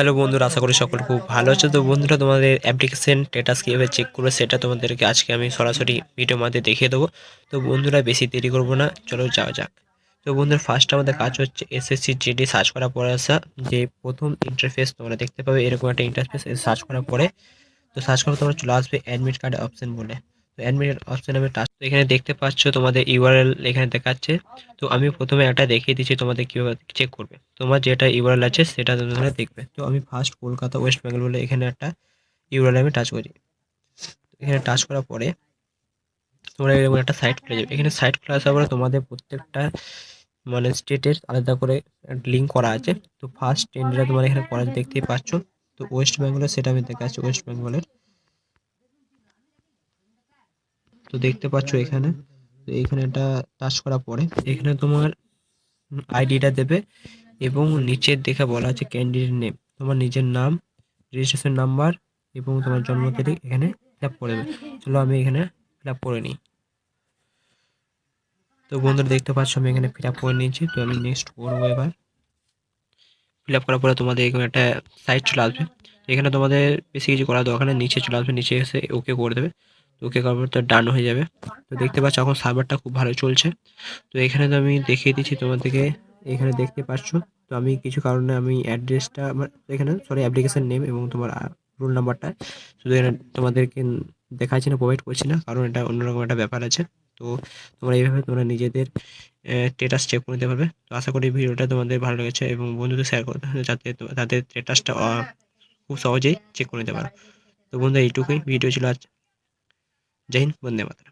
Hello বন্ধুরা, আশা করি সকল খুব ভালো আছে। তো বন্ধুরা, তোমাদের অ্যাপ্লিকেশন স্ট্যাটাস কীভাবে চেক করবে সেটা তোমাদেরকে আজকে আমি সরাসরি ভিডিওর মধ্যে দেখিয়ে দেবো। তো বন্ধুরা, বেশি দেরি করবো না, চলো যাওয়া যাক। তো বন্ধুরা, ফার্স্ট আমাদের কাজ হচ্ছে এসএসসি জিডি সার্চ করার পরে আসা যে প্রথম ইন্টারফেস তোমরা দেখতে পাবে, এরকম একটা ইন্টারফেস সার্চ করার পরে তো সার্চ করার তোমরা চলে আসবে অ্যাডমিট কার্ড অপশন বলে। তো অ্যাডমিট অপশন আমি টাচ, তো এখানে দেখতে পাচ্ছ তোমাদের ইউআরএল এখানে দেখাচ্ছে। তো আমি প্রথমে একটা দেখিয়ে দিচ্ছি তোমাদের কীভাবে চেক করবে। তোমার যেটা ইউআরএল আছে সেটা তোমরা দেখবে। তো আমি ফার্স্ট কলকাতা ওয়েস্ট বেঙ্গল বলে এখানে একটা ইউআরএল আমি টাচ করি। এখানে টাচ করার পরে তোমরা এরকম একটা সাইট খুলে যাবে। এখানে সাইট খোলা আসার পরে তোমাদের প্রত্যেকটা মানে স্টেটের আলাদা করে লিঙ্ক করা আছে। তো ফার্স্ট ইন্ডিয়া তোমার এখানে করা দেখতেই পাচ্ছ। তো ওয়েস্ট বেঙ্গলের সেটা আমি দেখাচ্ছি ওয়েস্ট বেঙ্গলের। তো দেখতে পাচ্ছ এখানে, তো এখানে এটা টাচ করার পরে এখানে তোমার আইডিটা দেবে এবং নিচের দেখে বলা আছে ক্যান্ডিডেট নেম, তোমার নিজের নাম, রেজিস্ট্রেশন নাম্বার এবং তোমার জন্ম তারিখ এখানে ফিল আপ করে দেবে। চলো আমি এখানে ফিল আপ করে নিই। তো বন্ধুরা দেখতে পাচ্ছ আমি এখানে ফিল আপ করে নিয়েছি। তো আমি নেক্সট করবো এবার। ফিল আপ করার পরে তোমাদের এখানে একটা সাইট চলে আসবে। এখানে তোমাদের বেশি কিছু করার দরকার নেই, নিচে চলে আসবে, নিচে এসে ওকে করে দেবে। তো ওকে করার পর তো ডান হয়ে যাবে। তো দেখতে পাচ্ছ এখন সার্ভারটা খুব ভালো চলছে। তো এখানে তো আমি দেখিয়ে দিচ্ছি তোমাদেরকে, এখানে দেখতে পাচ্ছ। তো আমি কিছু কারণে আমি অ্যাড্রেসটা আমার এখানে সরি অ্যাপ্লিকেশন নেম এবং তোমার রোল নাম্বারটা শুধু এখানে তোমাদেরকে দেখাচ্ছি না, প্রোভাইড করছি না, কারণ এটা অন্যরকম একটা ব্যাপার আছে। তো তোমরা এইভাবে তোমরা নিজেদের স্ট্যাটাস চেক করে নিতে পারবে। তো আশা করি ভিডিওটা তোমাদের ভালো লেগেছে এবং বন্ধুদের শেয়ার করতে, যাতে তাদের স্ট্যাটাসটা খুব সহজেই চেক করে নিতে পারো। তো বন্ধুরা, এইটুকুই ভিডিও ছিল আজ। জয় হিন্দ, বন্দে মাতরম।